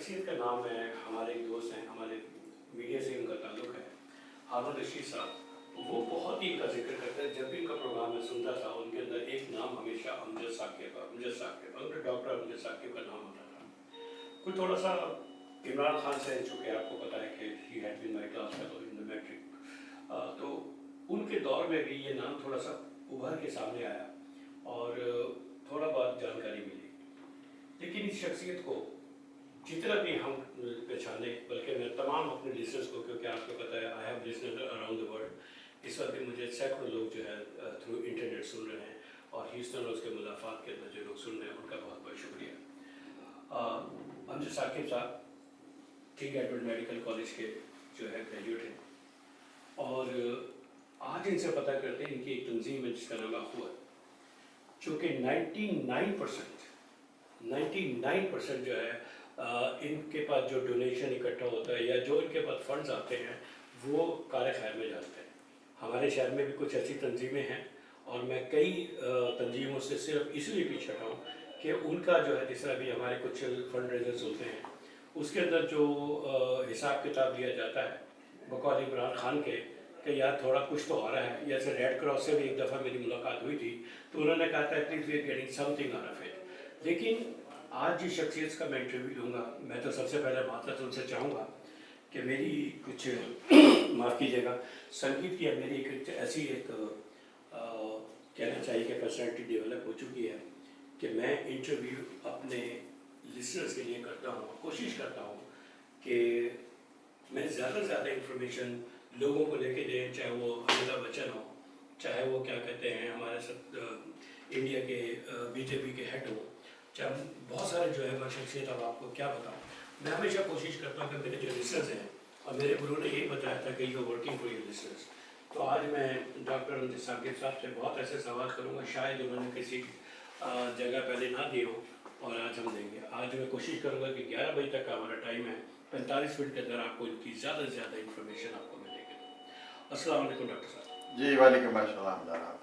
शख्सियत का नाम है, हमारे एक दोस्त हैं, हमारे मीडिया से उनका ताल्लुक़ है, हारून रशीद साहब। वो बहुत ही इनका जिक्र करते हैं। जब भी इनका प्रोग्राम मैं सुनता था, उनके अंदर एक नाम हमेशा अमजद साकिब, उनका डॉक्टर अमजद साकिब का नाम होता था। कोई थोड़ा सा इमरान खान से, चूँकि आपको पता है कि he had been my class fellow in the matric, तो उनके दौर में भी ये नाम थोड़ा सा उभर के सामने आया और थोड़ा बहुत जानकारी मिली। लेकिन इस शख्सियत को जितना भी हम पहचाने, बल्कि मैं तमाम अपने लिसनर्स को, क्योंकि आपको पता है I have listener around the world, इस वक्त भी मुझे सैकड़ों लोग जो है थ्रू इंटरनेट सुन रहे हैं, और ह्यूस्टन और उसके मुदाफ़ात के अंदर जो लोग सुन रहे हैं उनका बहुत बहुत शुक्रिया। अमजद साकिब साहब किंग एडवर्ड मेडिकल कॉलेज के जो है ग्रेजुएट हैं, और आज इनसे पता करते हैं इनकी एक तंजीम है जिसका नाम अखुआ, चूँकि 99% जो है इनके पास जो डोनेशन इकट्ठा होता है या जो इनके पास फंड्स आते हैं वो कार खैर में जाते हैं। हमारे शहर में भी कुछ ऐसी तंजीमें हैं, और मैं कई तंजीमों से सिर्फ इसलिए पीछे हटा हूँ कि उनका जो है, जिस तरह भी हमारे कुछ फंड रेजर्स होते हैं, उसके अंदर जो हिसाब किताब दिया जाता है बकौल इमरान खान के, कि यार थोड़ा कुछ तो आ रहा है। जैसे रेड क्रॉस से भी एक दफ़ा मेरी मुलाकात हुई थी, तो उन्होंने कहा था at least we are getting something out of it. लेकिन आज जिस शख्सियत का मैं इंटरव्यू लूँगा, मैं तो सबसे पहले मातरत उनसे चाहूँगा कि मेरी कुछ माफ़ कीजिएगा, संगीत की अब मेरी एक ऐसी कहना चाहिए कि पर्सनैलिटी डेवलप हो चुकी है कि मैं इंटरव्यू अपने लिसनर्स के लिए करता हूँ, कोशिश करता हूँ कि मैं ज़्यादा से ज़्यादा इंफॉर्मेशन लोगों को लेके दें, चाहे वो अमिताभ बच्चन हो, चाहे वो क्या कहते हैं हमारे सब इंडिया के बीजेपी के हेड हो, चाहे बहुत सारे जो है मैं शख्सियत, अब आपको क्या बताऊँ। मैं हमेशा कोशिश करता हूँ कि मेरे जो लिसनर्स हैं, और मेरे गुरु ने यही बताया था कि you working for your listeners. तो आज मैं डॉक्टर अमजद साकिब साहब से बहुत ऐसे सवाल करूँगा शायद उन्होंने किसी जगह पहले ना दिए हो, और आज हम देंगे। आज मैं कोशिश करूँगा कि 11 बजे तक का हमारा टाइम है, 45 मिनट के अंदर आपको इनकी ज़्यादा से ज़्यादा इन्फॉर्मेशन आपको मिलेगी। अस्सलाम वालेकुम डॉक्टर साहब। जी वालेकुम अस्सलाम जनाब।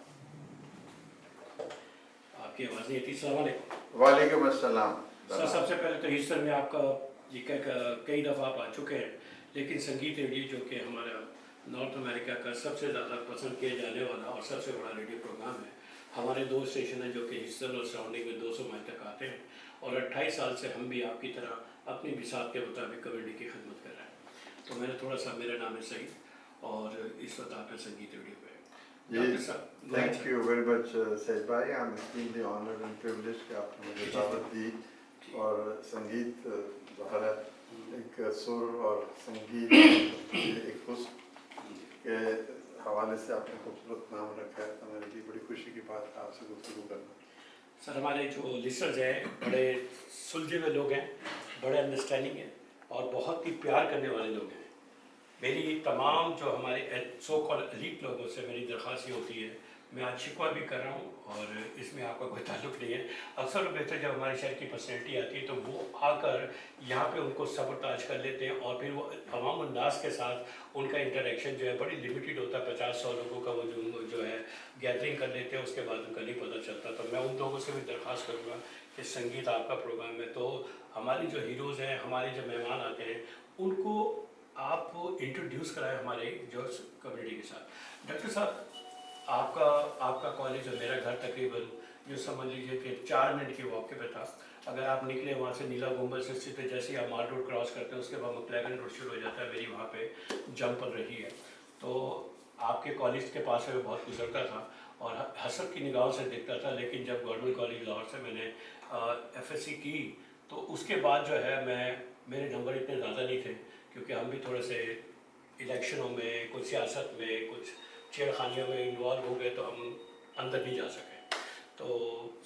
आपकी आवाज़ नहीं आती। अस्सलाम वालेकुम। वालेकुम अस्सलाम। सर सबसे पहले तो ह्यूस्टन में आपका ये कई दफ़ा आप आ चुके हैं, लेकिन संगीत रेडियो जो कि हमारा नॉर्थ अमेरिका का सबसे ज़्यादा पसंद किया जाने वाला और सबसे बड़ा रेडियो प्रोग्राम है। हमारे 2 स्टेशन हैं जो कि ह्यूस्टन और सराउंडिंग में 200 माइल तक आते हैं, और 28 साल से हम भी आपकी तरह अपनी बिसात के मुताबिक कम्युनिटी की खिदमत कर रहे हैं। तो मैंने थोड़ा सा, मेरा नाम है सईद, और इस वक्त आप संगीत रेडियो पे। Thank you very much Syed भाई, I am extremely honoured and privileged कि आपने मुझे दावत दी, और संगीत ज़ाहिर है एक सुर और संगीत एक हुस्न के हवाले से आपने खूबसूरत नाम रखा है, तो मेरे लिए बड़ी खुशी की बात है आपसे गुफ्तगू करना। सर हमारे जो लिसनर्स हैं बड़े सुलझे हुए लोग हैं, बड़े अंडरस्टैंडिंग हैं, और बहुत ही प्यार करने वाले लोग हैं। मेरी तमाम जो हमारे सो कॉल एलीट लोगों से मेरी दरख्वास्त होती है, मैं आज शिकवा भी कर रहा हूँ, और इसमें आपका कोई ताल्लुक़ नहीं है। अक्सर और बेहतर जब हमारे शहर की पर्सनैलिटी आती है तो वो आकर यहाँ पे उनको सबरताज कर लेते हैं, और फिर वो अवाम उन्नास के साथ उनका इंटरेक्शन जो है बड़ी लिमिटेड होता है। 50-100 लोगों का वो जो है गैदरिंग कर लेते हैं, उसके बाद उनका नहीं पता चलता। तो मैं उन लोगों से भी दरख्वास्त करूँगा कि संगीत आपका प्रोग्राम है, तो हमारी जो हीरोज़ हैं, हमारे जो मेहमान आते हैं, उनको आप इंट्रोड्यूस कराएं हमारे जो कम्युनिटी के साथ। डॉक्टर साहब, आपका कॉलेज और मेरा घर तकरीबन यूँ समझ लीजिए कि 4 मिनट की वॉक पे था। अगर आप निकले वहाँ से नीला गुंबद से स्थित है, जैसे ही आप माल रोड क्रॉस करते हैं उसके बाद मैक्लेगन रोड शुरू हो जाता है, मेरी वहाँ पे जंप रही है। तो आपके कॉलेज के पास से बहुत गुजरता था और हसरत की निगाहों से देखता था, लेकिन जब गवर्नमेंट कॉलेज लाहौर से मैंने FSC की तो उसके बाद जो है मेरे नंबर इतने ज़्यादा नहीं थे, क्योंकि हम भी थोड़े से इलेक्शनों में, कुछ सियासत में, कुछ छेड़खानियों में इन्वॉल्व हो गए, तो हम अंदर नहीं जा सके। तो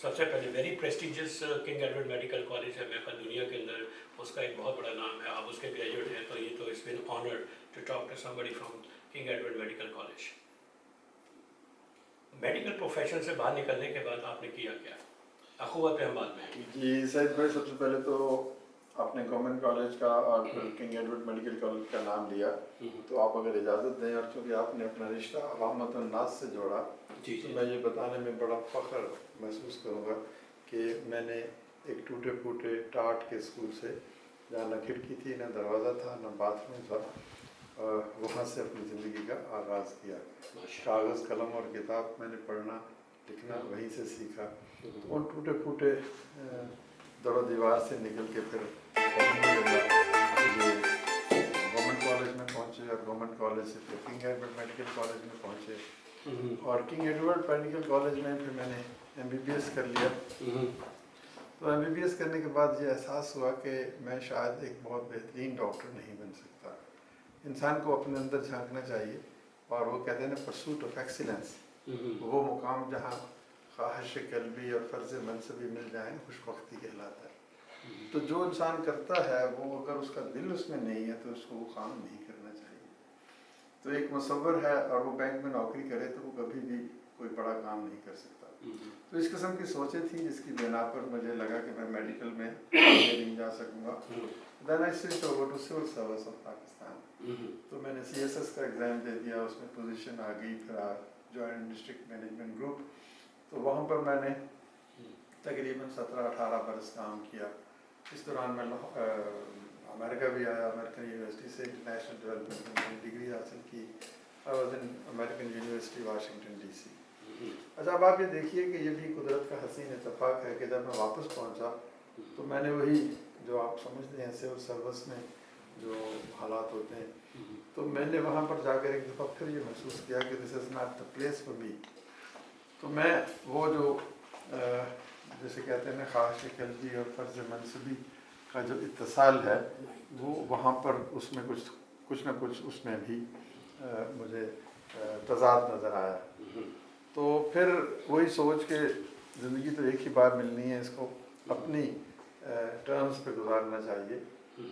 सबसे पहले very prestigious king Edward Medical college है अमेरिका दुनिया के अंदर, उसका एक बहुत बड़ा नाम है। आप उसके ग्रेजुएट हैं, तो ये तो it's been honoured to talk to somebody from King Edward Medical College. Medical profession से बाहर निकलने के बाद आपने किया क्या? अखुआ पे हम बात में। जी सैयद भाई, सबसे पहले तो आपने गवर्नमेंट कॉलेज का और फिर किंग एडवर्ड मेडिकल कॉलेज का नाम लिया, तो आप अगर इजाज़त दें, और चूँकि आपने अपना रिश्ता अवामत नास से जोड़ा, तो मैं ये बताने में बड़ा फ़ख्र महसूस करूँगा कि मैंने एक टूटे फूटे टाट के स्कूल से जहाँ न खिड़की थी, न दरवाज़ा था, न बाथरूम था, और वहाँ से अपनी ज़िंदगी का आगाज़ किया। कागज़ कलम और किताब मैंने पढ़ना लिखना वहीं से सीखा। तो उन टूटे फूटे दरो दीवार से निकल के फिर गवर्नमेंट कॉलेज में पहुँचे, और गवर्नमेंट कॉलेज से फिर किंग एडवर्ड मेडिकल कॉलेज में पहुँचे, और किंग एडवर्ड मेडिकल कॉलेज में फिर मैंने MBBS कर लिया। तो MBBS करने के बाद ये एहसास हुआ कि मैं शायद एक बहुत बेहतरीन डॉक्टर नहीं बन सकता। इंसान को अपने अंदर झांकना चाहिए, और वो कहते हैं ना, परसूट ऑफ एक्सीलेंस, वो मुकाम जहाँ ख्वाहिश कल्बी और फ़र्ज़ मनसबी मिल जाए, खुशबख्ती कहलाता है। तो जो इंसान करता है वो अगर उसका दिल उसमें नहीं है तो उसको वो काम नहीं करना चाहिए। तो एक मुसव्वर है और वो बैंक में नौकरी करे तो वो कभी भी कोई बड़ा काम नहीं कर सकता। तो इस किस्म की सोचें थी, जिसकी बिना पर मुझे लगा कि मैं मेडिकल में नहीं जा सकूँगा। Then I switched over to Civil Service of Pakistan। तो मैंने CSS का एग्ज़ाम दे दिया, उसमें पोजीशन आ गई, फिर जॉइंट डिस्ट्रिक्ट मैनेजमेंट ग्रुप। तो वहाँ पर मैंने तकरीबन 17-18 बरस काम किया। इस दौरान मैं अमेरिका भी आया, अमेरिकन यूनिवर्सिटी से इंटरनेशनल डेवलपमेंट में डिग्री हासिल की। I was in American university Washington DC। अच्छा, अब आप ये देखिए कि ये भी कुदरत का हसीन इत्तेफाक है कि जब मैं वापस पहुंचा तो मैंने वही जो आप समझते हैं सिविल सर्विस में जो हालात होते हैं, तो मैंने वहाँ पर जाकर एक दफ़ा फिर ये महसूस किया कि this is not the place for me. तो मैं वो जो जैसे कहते हैं ना, ख्वाहिश कल्बी और फ़र्ज़ मनसबी का जो इत्तिसाल है, वो वहाँ पर उसमें कुछ ना कुछ उसमें भी मुझे तज़ाद नज़र आया। तो फिर वही सोच के ज़िंदगी तो एक ही बार मिलनी है, इसको अपनी टर्म्स पे गुजारना चाहिए।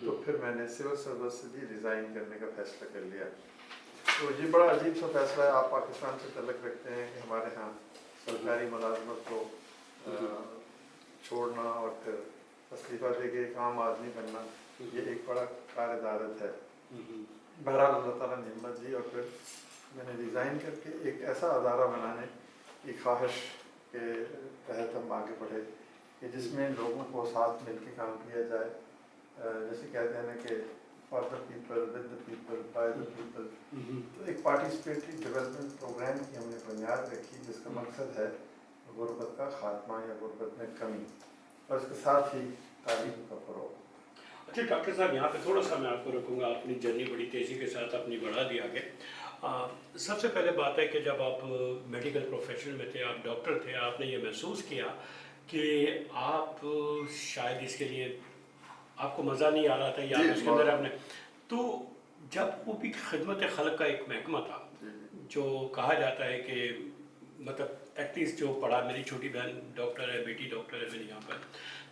तो फिर मैंने सिविल सर्विस से भी रिज़ाइन करने का फ़ैसला कर लिया। तो ये बड़ा अजीब सा फ़ैसला है। आप पाकिस्तान से तल्लुक़ रखते हैं कि हमारे यहाँ सरकारी मुलाज़मत को छोड़ना और फिर इस्तीफ़ा दे के एक आम आदमी बनना, ये एक बड़ा कारदारत है। बहरहाल अल्लाह ताला ने हिम्मत दी, और फिर मैंने रिज़ाइन करके एक ऐसा अदारा बनाने की ख्वाहिश के तहत हम आगे बढ़े कि जिसमें लोगों को साथ मिल के काम किया जाए। जैसे कहते हैं ना कि for the people, with the people, by the people. तो एक पार्टिसिपेटरी डेवलपमेंट प्रोग्राम की हमने बुनियाद रखी, जिसका मकसद है गुर्बत का खात्मा या गुर्बत में कमी, और इसके साथ ही तालीम का फ़रोग़। अच्छा डॉक्टर साहब, यहाँ पे थोड़ा सा मैं आपको रखूँगा, अपनी जर्नी बड़ी तेज़ी के साथ अपनी बढ़ा दी आगे। सबसे पहले बात है कि जब आप मेडिकल प्रोफेशन में थे, आप डॉक्टर थे, आपने ये महसूस किया कि आप शायद इसके लिए आपको मज़ा नहीं आ रहा था, या उसके अंदर आपने, तो जब वो भी खिदमत खल्क़ का एक महकमा था, जो कहा जाता है कि मतलब एटलीस्ट जो पढ़ा, मेरी छोटी बहन डॉक्टर है, बेटी डॉक्टर है मेरी यहाँ पर,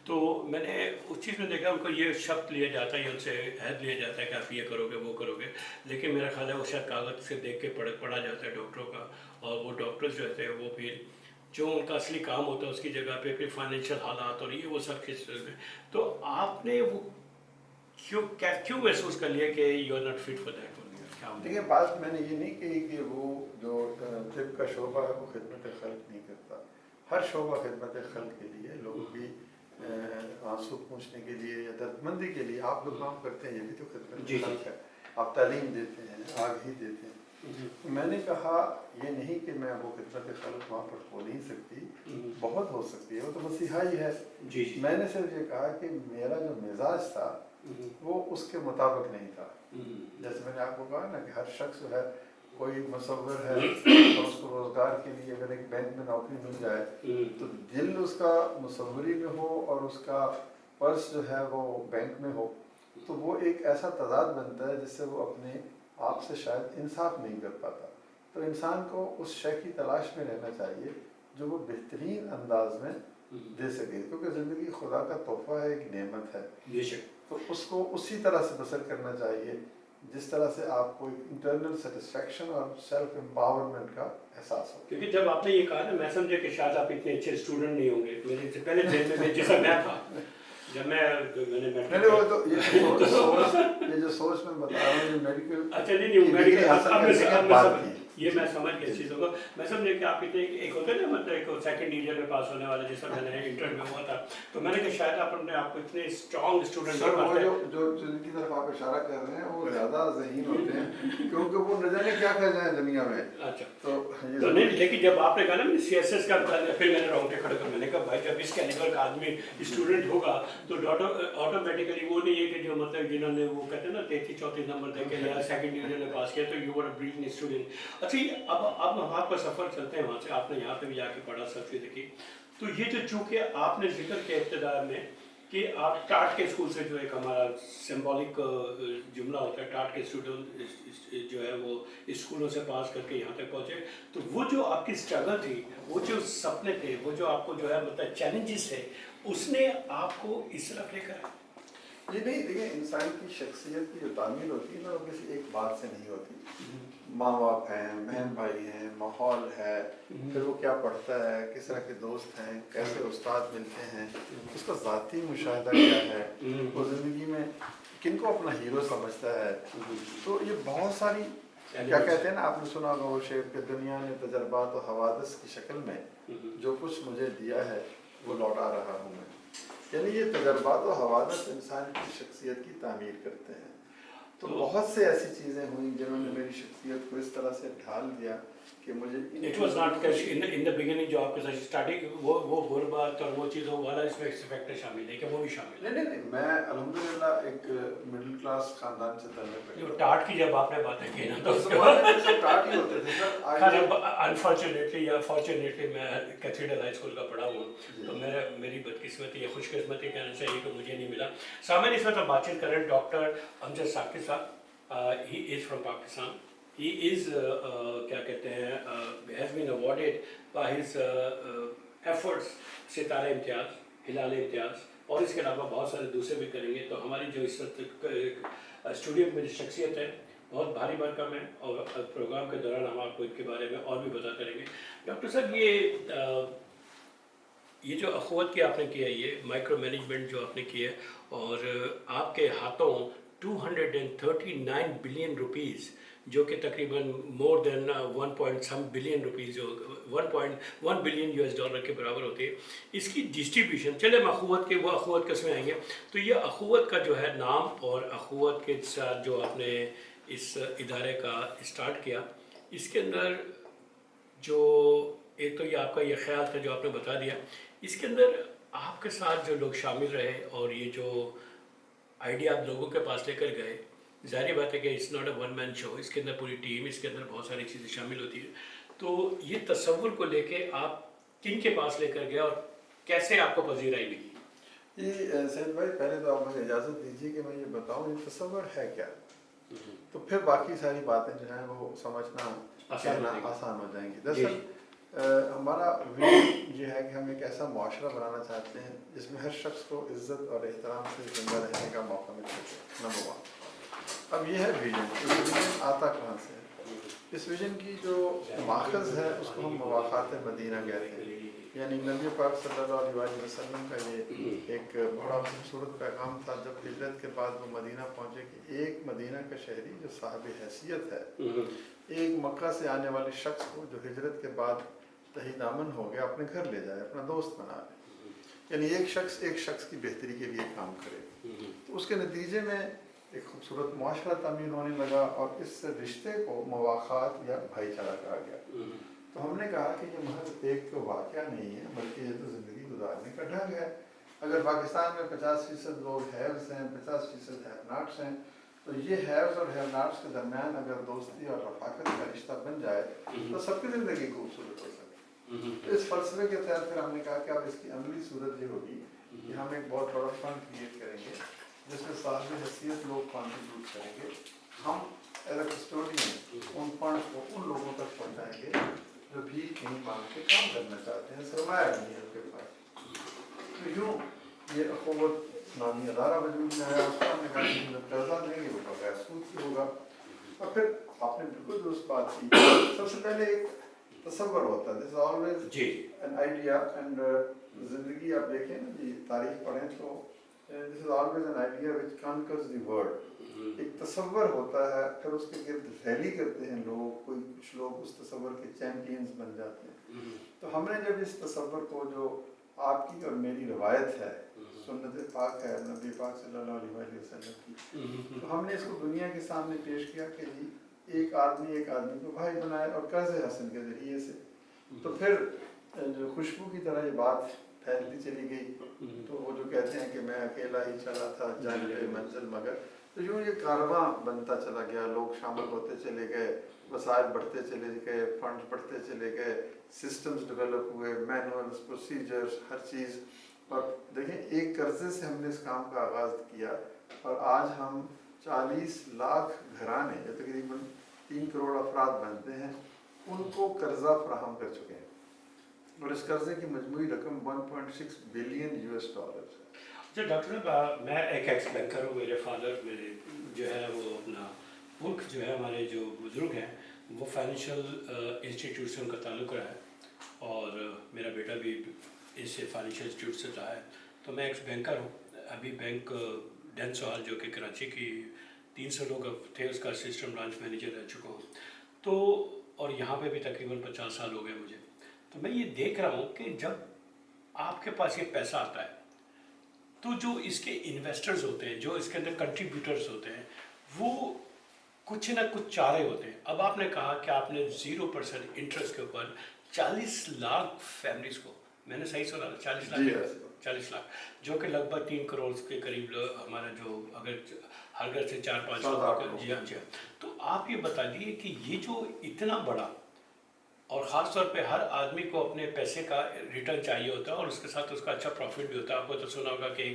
तो मैंने उस चीज़ में देखा उनको ये शब्द लिया जाता है, उनसे अहद लिया जाता है कि आप ये करोगे वो करोगे, लेकिन मेरा ख्याल है वो शायद कागज़ से देख के पढ़ा जाता है डॉक्टरों का, और वो डॉक्टर्स जो होते हैं वो फिर जो उनका असली काम होता है उसकी जगह पे फिर फाइनेंशियल हालात और ये वो सब खिंच रहे हैं। तो आपने वो क्यों महसूस कर लिया कि you are not fit for that? देखिए, बात मैंने ये नहीं कही कि वो जो तिब का शोबा है वो खिदमत खल्क़ नहीं करता। हर शोबा खिदमत खल्क़ के लिए, लोगों की आंसू पूछने के लिए या दर्दमंदी के लिए आप लोग काम करते हैं, ये भी तो खिदमत खल्क़ है। आप तालीम देते हैं, आग ही देते हैं। तो मैंने कहा ये नहीं कि मैं वो खिदमत खल्क़ वहाँ पर हो नहीं सकती, बहुत हो सकती है, वो तो मसीहा ही है। मैंने सिर्फ ये कहा कि मेरा जो मिजाज था वो उसके मुताबिक नहीं था। जैसे मैंने आपको कहा ना कि हर शख्स जो है, कोई मुसव्विर है और उसको रोज़गार के लिए अगर एक बैंक में नौकरी मिल जाए तो दिल उसका मुसव्वरी में हो और उसका पर्स जो है वो बैंक में हो, तो वो एक ऐसा तज़ाद बनता है जिससे वो अपने आप से शायद इंसाफ नहीं कर पाता। तो इंसान को उस शय की तलाश में रहना चाहिए जो वो बेहतरीन अंदाज में दे सके, क्योंकि ज़िंदगी खुदा का तोहफ़ा है, एक नेमत है। तो उसको उसी तरह से बसर करना चाहिए जिस तरह से आपको एक इंटरनल सेटिस्फेक्शन और सेल्फ एम्पावरमेंट का एहसास हो। क्योंकि जब आपने ये कहा ना, मैं समझा कि शायद आप इतने अच्छे स्टूडेंट नहीं होंगे। मेरे से पहले दिन में जैसा मैं था, जब मैंने वो तो ये जो सोच मैं बता रहा हूँ, ये मेडिकल अच्छा नहीं मेडिकल हासिल करने के बाद की। ये मैं समझ गया इस चीज़ों को। मैं समझे कि आप इतने एक होते हैं ना, मतलब एक सेकंड डिवीजन में पास होने वाला, जैसा मैंने इंटरव्यू में हुआ था, तो मैंने कहा शायद आप अपने आप को इतने स्ट्रॉन्ग स्टूडेंट सर वो जो जिनकी तरफ आप इशारा कर रहे हैं वो ज़्यादा ज़हीन होते हैं क्योंकि वो न जाने क्या कर जाए दुनिया में। अच्छा, तो तो नहीं, लेकिन जब आपने कहा ना CSS का बता दिया, फिर मैंने रोंगटे खड़े कर, मैंने कहा भाई जब इस कैलिबर का आदमी स्टूडेंट होगा तो ऑटोमेटिकली वो नहीं है कि जो मतलब जिन्होंने वो कहते हैं ना 33-34 नंबर दे के या सेकंड डिवीजन में पास किया तो you were a brilliant student. अच्छा, अब हम आपका सफ़र चलते हैं वहाँ से, आपने यहाँ पे भी जाके पढ़ा, सब चीज़ देखी, तो ये जो चूँकि आपने जिक्र किया इब्तिदा में कि आप टाट के स्कूल से, जो एक हमारा सिंबॉलिक जुमला होता है, टाट के स्टूडेंट जो है वो स्कूलों से पास करके यहाँ तक पहुँचे, तो वो जो आपकी स्ट्रगल थी, वो जो सपने थे, वो जो आपको जो है मतलब चैलेंजेस थे, उसने आपको इस तरफ लेकर आया? ये नहीं, देखिए इंसान की शख्सियत की जो तामीर होती है ना वो किसी एक बात से नहीं होती। माँ बाप हैं, बहन भाई हैं, माहौल है, फिर वो क्या पढ़ता है, किस तरह के दोस्त हैं, कैसे उस्ताद मिलते हैं, उसका ज़ाती मुशाहिदा क्या है, वो ज़िंदगी में किनको अपना हीरो समझता है। तो ये बहुत सारी, क्या कहते हैं ना, आपने सुना होगा वो शेर कि दुनिया ने तजर्बात और हवादिस की शक्ल में जो कुछ मुझे दिया है वो लौटा रहा हूँ मैं। यानी ये तजर्बात और हवादिस इंसान की शख्सियत की तामीर करते हैं। तो बहुत से ऐसी चीज़ें हुई जिन्होंने मेरी शख्सियत को इस तरह से ढाल दिया कि मुझे it was not in the beginning जो आपके साथ स्टार्टिंग वो गुरबत और वो चीज़ वाला इसमें फैक्टर शामिल है कि वो भी शामिल है? नहीं, मैं अल्हम्दुलिल्लाह एक मिडिल क्लास खानदान से ताल्लुक़ जो रखता टाट की जब आपने बातें की ना, तो उस ज़माने में सब टाट ही होते थे सर। अनफॉर्चुनेटली या फॉर्चुनेटली मैं कैथेड्रल हाई स्कूल का पढ़ा हूँ, तो मेरी बदकिस्मती या खुशकिस्मती कहना चाहिए कि मुझे नहीं मिला। सामने इस वक्त हम बातचीत करें डॉक्टर अमजद साकिब साहब। He is from Pakistan. He is क्या कहते हैं, has been awarded by his efforts Sitara Imtiaz, Hilal Imtiaz, और इसके अलावा बहुत सारे दूसरे भी करेंगे। तो हमारी जो इस वक्त स्टूडियो में जो शख्सियत है बहुत भारी भरकम है, और प्रोग्राम के दौरान हम आपको इनके बारे में और भी बताते रहेंगे। डॉक्टर साहब, ये जो अखुवत की आपने किया है, ये माइक्रो मैनेजमेंट जो आपने किया है, और आपके हाथों 239 बिलियन रुपीज़, जो कि तकरीबन मोर देन 1 बिलियन रुपीज़, जो 1.1 बिलियन US डॉलर के बराबर होती है, इसकी डिस्ट्रीब्यूशन। चले हम अखुवत के, वो अखुवत किसमें आएंगे, तो ये अखुवत का जो है नाम, और अखुवत के साथ जो आपने इस इदारे का स्टार्ट किया, इसके अंदर जो एक तो ये आपका ये ख्याल था जो आपने बता दिया, इसके अंदर आपके साथ जो लोग शामिल रहे और ये जो आइडिया आप लोगों के पास लेकर गए, ज़ाहिर बात है कि it's not a one man show, इसके अंदर पूरी टीम, इसके अंदर बहुत सारी चीज़ें शामिल होती है। तो ये तसव्वुर को लेके आप किन के पास लेकर गए और कैसे आपको पजीराई मिली? ये सैयद भाई, पहले तो आप मुझे इजाज़त दीजिए कि मैं ये बताऊँ ये तसव्वुर है क्या, तो फिर बाकी सारी बातें जो हैं वो समझना आसान हो जाएंगी। दरअसल हमारा विजन ये है कि हम एक ऐसा मुआशरा बनाना चाहते हैं जिसमें हर शख्स को इज़्ज़त और एहतराम से ज़िंदा रहने का मौका मिल सके, नंबर 1। अब ये है विजन। तो विजन आता कहाँ से है? इस विजन की जो माखज़ है उसको हम मवाक़ात मदीना कहते हैं। यानी नबी पाक सल्लल्लाहु अलैहि वसल्लम का ये एक बड़ा खूबसूरत पैगाम था जब हिजरत के बाद वो मदीना पहुँचे कि एक मदीना का शहरी जो साहिब हैसियत है, एक मक्का से आने वाले शख्स को जो हिजरत के बाद तही दामन हो गया अपने घर ले जाए, अपना दोस्त बना ले। यानी एक शख्स की बेहतरी के लिए काम करे। तो उसके नतीजे में एक खूबसूरत मुआशरा तामीर होने लगा और इस रिश्ते को मवाक़ात या भाईचारा कहा गया। तो हमने कहा कि ये महज एक तो वाक़या नहीं है, बल्कि ये तो ज़िंदगी गुजारने का ढंग है। अगर पाकिस्तान में 50% लोग हैव्स हैं, 50% हैव नॉट्स हैं, तो ये हैव्स और हैव नॉट्स के दरमियान अगर दोस्ती और रफ़ाकत का रिश्ता बन जाए तो सबकी ज़िंदगी खूबसूरत हो सकती। तो इस फलसफे के तहत फिर हमने कहा कि अब इसकी अमली सूरत ये होगी कि हम एक बहुत बड़ा फंड क्रिएट करेंगे जिसमें साहिब हैसियत लोग कॉन्ट्रीब्यूट करेंगे। हम एज ए कस्टोडियन उन फंड को उन लोगों तक पहुँचाएँगे जो भी कहीं मांग के काम करना चाहते हैं, सरमाया नहीं है उनके पास। तो यूँ ये अखुवत नामी अदारा वजूद में आया। उसका हमने कहा कि जब कर्जा देंगे वो बगैर सूद की होगा। और फिर आपने बिल्कुल दुरुस्त बात की, सबसे पहले एक तसव्वुर होता है, this always an idea. And ज़िंदगी आप देखें ना जी, तारीख पढ़ें तो this is always an idea which conquers the world. एक तसव्वुर होता है, फिर उसके गिर्द रैली करते हैं लोग, कुछ लोग उस तसव्वुर के चैंपियंस बन जाते हैं। तो हमने जब इस तसव्वुर को, जो आपकी और मेरी रवायत है, सुन्नत पाक है नबी पाक सल्लल्लाहु अलैहि वसल्लम की, तो हमने इसको दुनिया के सामने पेश किया कि जी एक आदमी को भाई बनाए और कर्ज हसन के ज़रिए से। तो फिर जो खुशबू की तरह ये बात फैलती चली गई। तो वो जो कहते हैं कि मैं अकेला ही चला था जाने पे मंजिल मगर, तो यूँ ये कारवां बनता चला गया, लोग शामिल होते चले गए, वसाइल बढ़ते चले गए, फंड बढ़ते चले गए, सिस्टम्स डेवलप हुए, मैनुअल्स, प्रोसीजर्स, हर चीज़। और देखें, एक कर्जे से हमने इस काम का आगाज़ किया और आज हम 40 लाख घराने, या तकरीबन 3 करोड़ अफराद बनते हैं, उनको कर्जा फराहम कर चुके हैं। और इस कर्जे की मजमूई रकम 1.6 बिलियन US डॉलर है। अच्छा डॉक्टर साहब, मैं एक एक्स बैंकर हूँ। मेरे फादर, मेरे जो है वो अपना पुरख जो है, हमारे जो बुज़ुर्ग हैं, वो फाइनेंशियल इंस्टीट्यूट से उनका ताल्लुक़ रहा है और मेरा बेटा भी इससे फाइनेंशियल इंस्टीट्यूट से रहा है। तो मैं एक्स बैंकर हूँ। अभी बैंक डेंस हॉल जो कि कराची की 300 लोग थे, उसका असिस्टेंट ब्रांच मैनेजर रह चुका हूँ। तो और यहाँ पे भी तकरीबन 50 साल हो गए मुझे। तो मैं ये देख रहा हूँ कि जब आपके पास ये पैसा आता है, तो जो इसके इन्वेस्टर्स होते हैं, जो इसके अंदर कंट्रीब्यूटर्स होते हैं, वो कुछ ना कुछ चाह रहे होते हैं। अब आपने कहा कि आपने 0% इंटरेस्ट के ऊपर 40 लाख फैमिलीज़ को, मैंने सही सुना था 40 लाख? 40 लाख, जो कि लगभग 3 करोड़ के करीब हमारा जो, अगर हर घर से 4-5 लोग। जी हाँ, जी हाँ। तो आप ये बता दिए कि ये जो इतना बड़ा, और ख़ास तौर पे हर आदमी को अपने पैसे का रिटर्न चाहिए होता है और उसके साथ उसका अच्छा प्रॉफिट भी होता है। आपको तो सुना होगा कि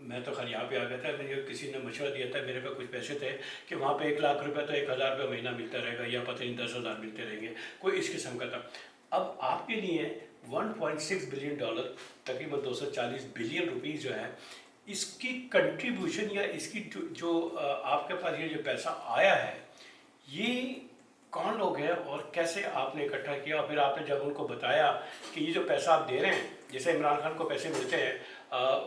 मैं तो खैर यहाँ पे आ गया था, मुझे किसी ने मशवरा दिया था, मेरे पे कुछ पैसे थे कि वहाँ पे 1 लाख रुपए तो 1,000 रुपये महीना मिलता रहेगा, या पता नहीं 10,000 मिलते रहेंगे, कोई इस किस्म का था। अब आपके लिए 1.6 बिलियन डॉलर, तकरीबन 240 बिलियन रुपीज़ जो है, इसकी कंट्रीब्यूशन या इसकी जो आपके पास ये जो पैसा आया है, ये कौन लोग हैं और कैसे आपने इकट्ठा किया? और फिर आपने जब उनको बताया कि ये जो पैसा आप दे रहे हैं, जैसे इमरान खान को पैसे मिलते हैं